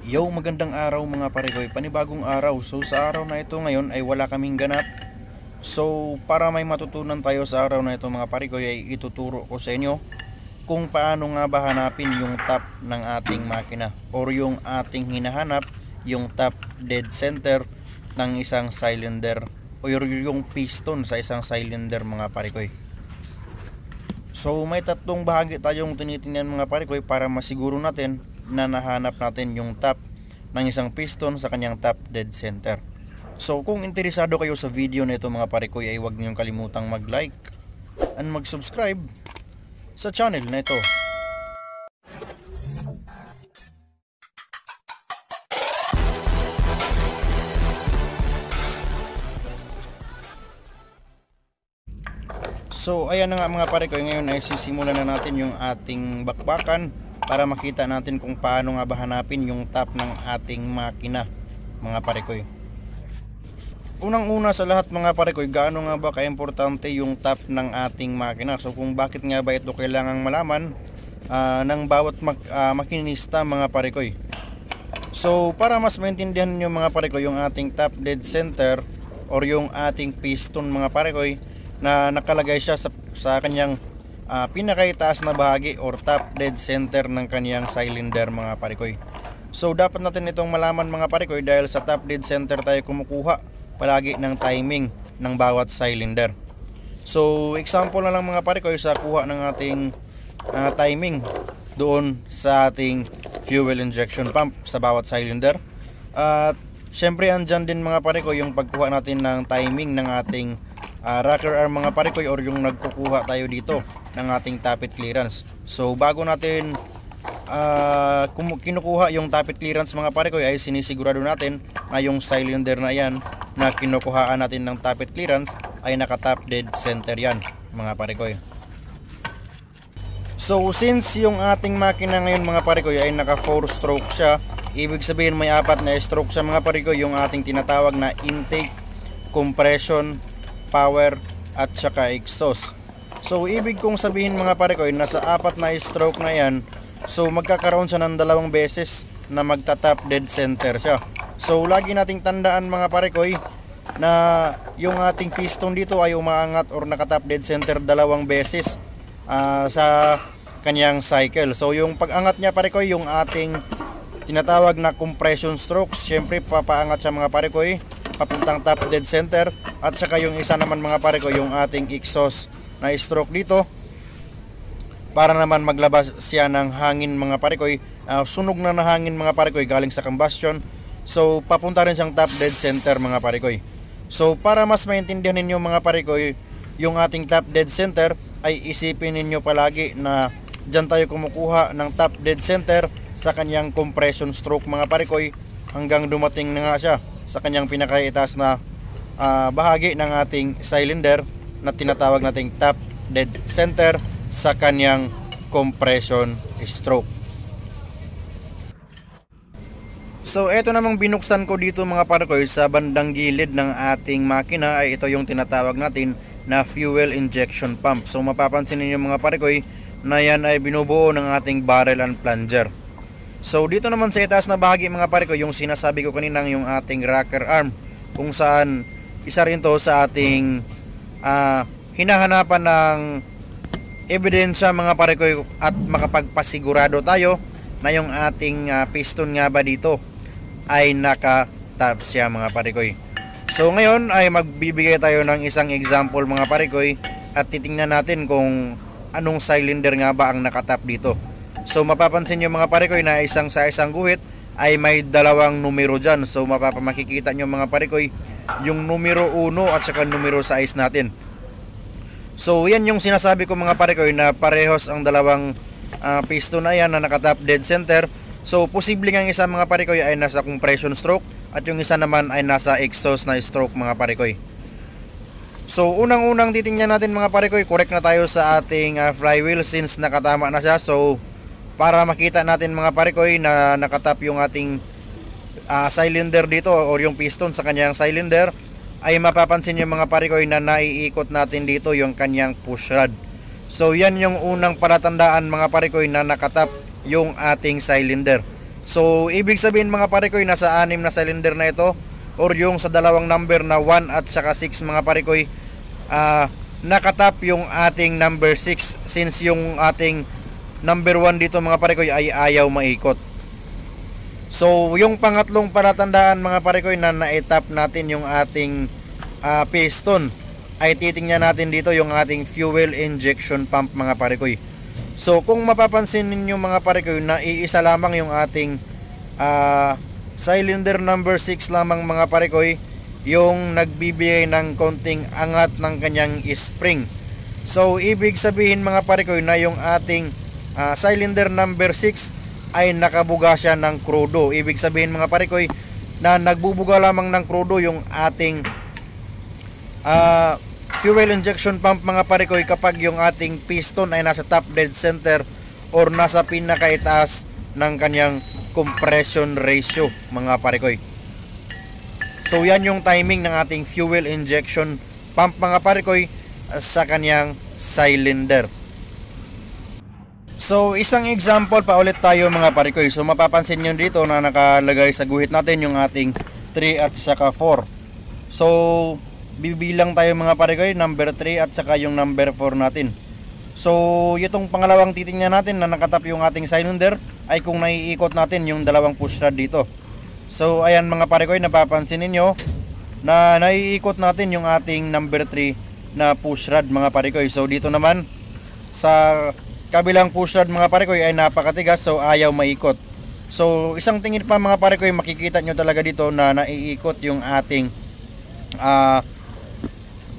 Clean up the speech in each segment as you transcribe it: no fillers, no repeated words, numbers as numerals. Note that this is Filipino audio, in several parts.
Yo, magandang araw mga parekoy, panibagong araw. So sa araw na ito ngayon ay wala kaming ganap. So para may matutunan tayo sa araw na ito mga parekoy ay ituturo ko sa inyo kung paano nga ba hanapin yung top ng ating makina or yung ating hinahanap, yung top dead center ng isang cylinder o yung piston sa isang cylinder mga parekoy. So may tatlong bahagi tayong tinitingnan mga parekoy para masiguro natin na nahanap natin yung top ng isang piston sa kanyang top dead center. So kung interesado kayo sa video na ito mga parekoy ay huwag niyong kalimutang mag-like and mag-subscribe sa channel na ito. So ayan na nga mga parekoy, ngayon ay sisimulan na natin yung ating bakbakan para makita natin kung paano nga ba hanapin yung top ng ating makina mga parekoy. Unang-una sa lahat mga parekoy, gaano nga ba kaimportante yung top ng ating makina? So kung bakit nga ba ito kailangang malaman ng bawat makinista mga parekoy. So para mas maintindihan niyo mga parekoy yung ating top dead center or yung ating piston mga parekoy na nakalagay siya sa kanyang pinakaitaas na bahagi or top dead center ng kaniyang cylinder mga parekoy. So dapat natin itong malaman mga parekoy dahil sa top dead center tayo kumukuha palagi ng timing ng bawat cylinder. So example na lang mga parekoy sa kuha ng ating timing doon sa ating fuel injection pump sa bawat cylinder. At syempre andyan din mga parekoy yung pagkuha natin ng timing ng ating rocker arm mga parekoy or yung nagkukuha tayo dito ng ating tappet clearance. So bago natin kinukuha yung tappet clearance mga parekoy ay sinisigurado natin na yung cylinder na yan na kinukuhaan natin ng tappet clearance ay naka top dead center yan mga parekoy. So since yung ating makina ngayon mga parekoy ay naka 4 stroke siya, ibig sabihin may 4 na stroke siya mga parekoy, yung ating tinatawag na intake, compression, power at saka exhaust. So ibig kong sabihin mga parekoy na sa 4 na stroke na yan, so magkakaroon siya ng 2 beses na magta-top dead center siya. So lagi nating tandaan mga parekoy na yung ating piston dito ay umaangat or naka-top dead center 2 beses sa kanyang cycle. So yung pag-angat niya parekoy, yung ating tinatawag na compression strokes, syempre papaangat siya mga parekoy papuntang top dead center, at saka yung isa naman mga parekoy yung ating exhaust na stroke dito para naman maglabas siya ng hangin mga parekoy, sunog na hangin mga parekoy galing sa combustion. So papunta rin siyang top dead center mga parekoy. So para mas maintindihan ninyo mga parekoy yung ating top dead center ay isipin ninyo palagi na dyan tayo kumukuha ng top dead center sa kanyang compression stroke mga parekoy hanggang dumating na nga siya sa kanyang pinakaitaas na bahagi ng ating cylinder na tinatawag nating top dead center sa kanyang compression stroke. So eto namang binuksan ko dito mga parekoy sa bandang gilid ng ating makina ay ito yung tinatawag natin na fuel injection pump. So mapapansin niyo mga parekoy na yan ay binubuo ng ating barrel and plunger. So dito naman sa itaas na bahagi mga parekoy yung sinasabi ko kaninang yung ating rocker arm, kung saan isa rin to sa ating hinahanapan ng ebidensya mga parekoy at makapagpasigurado tayo na yung ating piston nga ba dito ay naka-top siya mga parekoy. So ngayon ay magbibigay tayo ng isang example mga parekoy at titingnan natin kung anong cylinder nga ba ang naka-top dito. So mapapansin nyo mga parekoy na sa isang guhit ay may 2 numero dyan. So makikita nyo mga parekoy yung numero 1 at saka numero 6 natin. So yan yung sinasabi ko mga parekoy na parehos ang 2 piston na yan na naka-top dead center. So posible nga isa mga parekoy ay nasa compression stroke at yung isa naman ay nasa exhaust na stroke mga parekoy. So unang-unang titingnan natin mga parekoy, correct na tayo sa ating flywheel since nakatama na siya. So para makita natin mga parekoy na nakatap yung ating cylinder dito or yung piston sa kanyang cylinder, ay mapapansin nyo mga parekoy na naiikot natin dito yung kanyang push rod. So yan yung unang palatandaan mga parekoy na nakatap yung ating cylinder. So ibig sabihin mga parekoy, nasa 6 na cylinder na ito, or yung sa dalawang number na 1 at saka 6 mga parekoy, nakatap yung ating number 6, since yung ating number 1 dito mga parekoy ay ayaw maikot. So yung pangatlong palatandaan mga parekoy na na-tap natin yung ating piston, ay titingnan natin dito yung ating fuel injection pump mga parekoy. So kung mapapansin ninyo mga parekoy, na iisa lamang yung ating cylinder number 6 lamang mga parekoy yung nagbibigay ng konting angat ng kanyang spring. So ibig sabihin mga parekoy na yung ating cylinder number 6 ay nakabuga siya ng krudo. Ibig sabihin mga parekoy na nagbubuga lamang ng krudo yung ating fuel injection pump mga parekoy kapag yung ating piston ay nasa top dead center or nasa pinakaitaas ng kanyang compression ratio mga parekoy. So yan yung timing ng ating fuel injection pump mga parekoy sa kanyang cylinder. So isang example pa ulit tayo mga parekoy. So mapapansin nyo dito na nakalagay sa guhit natin yung ating 3 at saka 4. So bibilang tayo mga parekoy, number 3 at saka yung number 4 natin. So itong pangalawang titingnan natin na nakatap yung ating cylinder ay kung naiikot natin yung dalawang push rod dito. So ayan mga parekoy, napapansin ninyo na naiikot natin yung ating number 3 na push rod mga parekoy. So dito naman sa kabilang push rod mga parekoy ay napakatigas, so ayaw maikot. So isang tingin pa mga parekoy, makikita nyo talaga dito na naiikot yung ating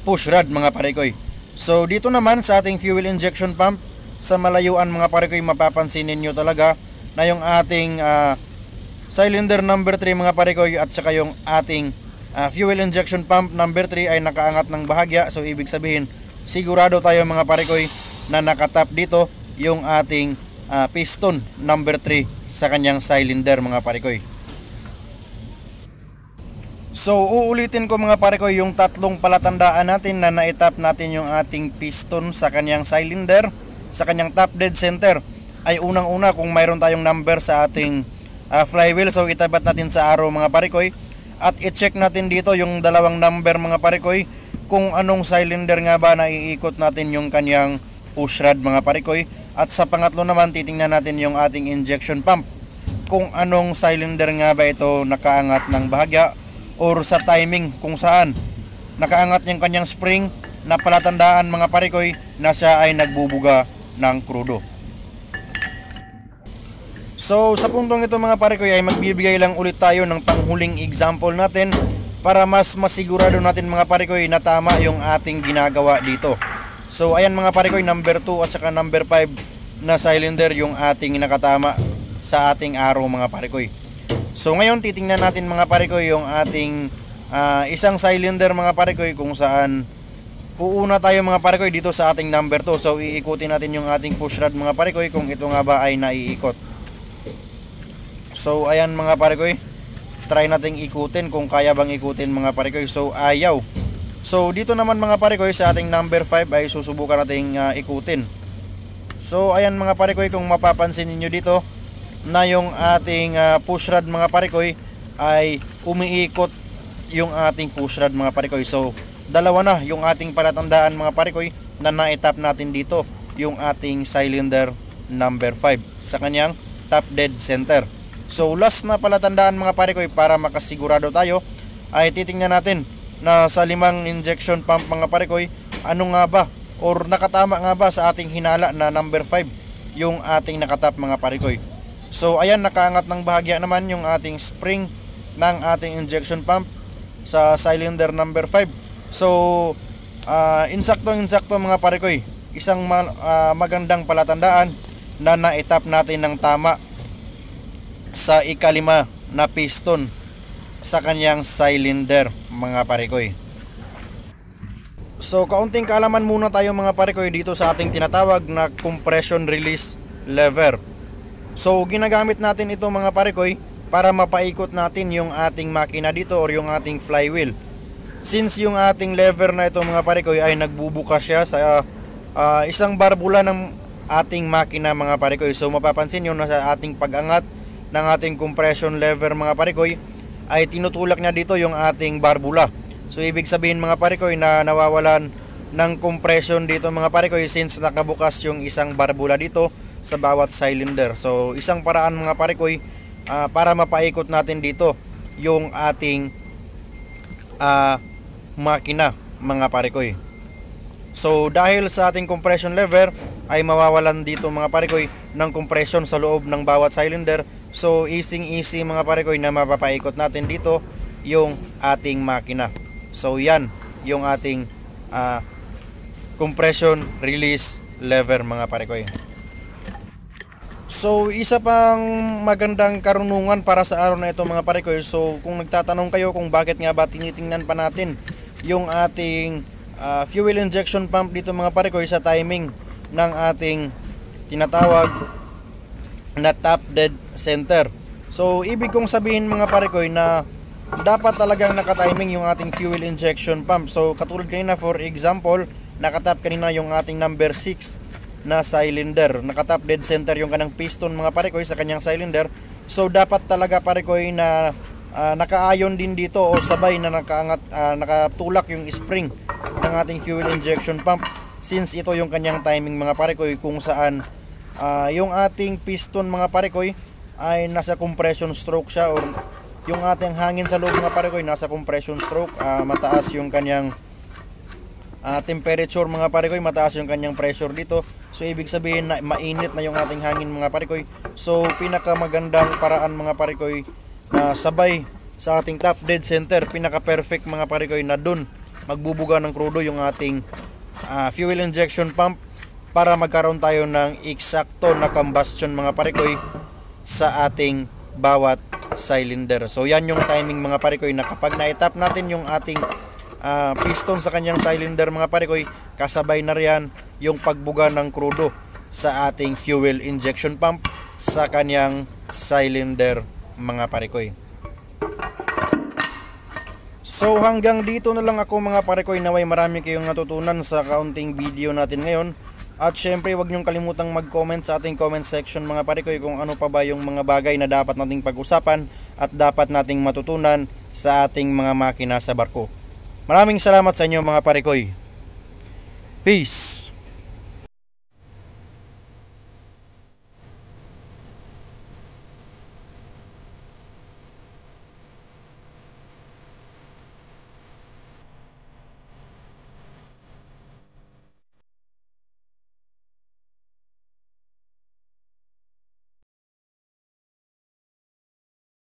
push rod mga parekoy. So dito naman sa ating fuel injection pump, sa malayuan mga parekoy, mapapansin niyo talaga na yung ating cylinder number 3 mga parekoy at saka yung ating fuel injection pump number 3 ay nakaangat ng bahagya. So ibig sabihin sigurado tayo mga parekoy na nakatap dito yung ating piston number 3 sa kanyang cylinder mga parekoy. So uulitin ko mga parekoy yung tatlong palatandaan natin na naitap natin yung ating piston sa kanyang cylinder, sa kanyang top dead center. Ay unang-una, kung mayroon tayong number sa ating flywheel, so itabat natin sa arrow mga parekoy, at i-check natin dito yung dalawang number mga parekoy kung anong cylinder nga ba na iikot natin yung kanyang push rod mga parekoy. At sa pangatlo naman, titingnan natin yung ating injection pump kung anong cylinder nga ba ito nakaangat ng bahagya or sa timing kung saan nakaangat yung kanyang spring, na palatandaan mga parekoy na siya ay nagbubuga ng krudo. So sa puntong ito mga parekoy ay magbibigay lang ulit tayo ng panghuling example natin para mas masigurado natin mga parekoy na tama yung ating ginagawa dito. So ayan mga parekoy, number 2 at saka number 5 na cylinder yung ating nakatama sa ating arrow mga parekoy. So ngayon titingnan natin mga parekoy yung ating isang cylinder mga parekoy kung saan uuna tayo mga parekoy dito sa ating number 2. So iikutin natin yung ating push rod mga parekoy kung ito nga ba ay naiikot. So ayan mga parekoy, try nating ikutin kung kaya bang ikutin mga parekoy. So ayaw. So dito naman mga parekoy sa ating number 5 ay susubukan nating ikutin. So ayan mga parekoy, kung mapapansin niyo dito na yung ating push rod mga parekoy ay umiikot yung ating push rod mga parekoy. So dalawa na yung ating palatandaan mga parekoy na naitap natin dito yung ating cylinder number 5 sa kanyang top dead center. So last na palatandaan mga parekoy para makasigurado tayo ay titingnan natin na sa 5 injection pump mga parekoy, ano nga ba or nakatama nga ba sa ating hinala na number 5 yung ating nakatap mga parekoy. So ayan, nakaangat ng bahagya naman yung ating spring ng ating injection pump sa cylinder number 5. So insakto mga parekoy, isang magandang palatandaan na naitap natin ng tama sa ikalima na piston sa kanyang cylinder mga parekoy. So kaunting kaalaman muna tayo mga parekoy dito sa ating tinatawag na compression release lever. So ginagamit natin ito mga parekoy para mapaikot natin yung ating makina dito or yung ating flywheel. Since yung ating lever na ito mga parekoy ay nagbubukas siya sa isang barbula ng ating makina mga parekoy. So mapapansin nyo na sa ating pag-angat ng ating compression lever mga parikoy, ay tinutulak niya dito yung ating barbula. So ibig sabihin mga parikoy na nawawalan ng compression dito mga parikoy since nakabukas yung isang barbula dito sa bawat cylinder. So isang paraan mga parikoy para mapaikot natin dito yung ating makina mga parikoy. So dahil sa ating compression lever ay mawawalan dito mga parikoy ng compression sa loob ng bawat cylinder. So easy mga parikoy na mapapaikot natin dito yung ating makina. So yan yung ating compression release lever mga parikoy. So isa pang magandang karunungan para sa araw na ito mga parikoy. So kung nagtatanong kayo kung bakit nga ba tinitingnan pa natin yung ating fuel injection pump dito mga parikoy sa timing ng ating tinatawag na top dead center. So ibig kong sabihin mga parikoy na dapat talagang nakatiming yung ating fuel injection pump. So katulad kanina, for example, nakatap kanina yung ating number 6 na cylinder, nakatap dead center yung kanang piston mga parikoy sa kanyang cylinder. So dapat talaga parikoy na nakaayon din dito o sabay na nakaangat, nakatulak yung spring ng ating fuel injection pump, since ito yung kanyang timing mga parikoy, kung saan yung ating piston mga parikoy ay nasa compression stroke siya, or yung ating hangin sa loob mga parikoy nasa compression stroke. Mataas yung kanyang temperature mga parikoy, mataas yung kanyang pressure dito. So ibig sabihin na mainit na yung ating hangin mga parikoy. So pinakamagandang paraan mga parikoy na sabay sa ating top dead center, pinaka perfect mga parikoy na dun magbubuga ng krudo yung ating fuel injection pump para magkaroon tayo ng eksakto na combustion mga parikoy sa ating bawat cylinder. So yan yung timing mga parikoy na kapag na-tap natin yung ating piston sa kanyang cylinder mga parikoy, kasabay na riyan yung pagbuga ng krudo sa ating fuel injection pump sa kanyang cylinder mga parikoy. So hanggang dito na lang ako mga parikoy, naway marami kayong natutunan sa kaunting video natin ngayon. At syempre wag niyong kalimutang mag-comment sa ating comment section mga parikoy kung ano pa ba yung mga bagay na dapat nating pag-usapan at dapat nating matutunan sa ating mga makina sa barko. Maraming salamat sa inyo mga parikoy. Peace!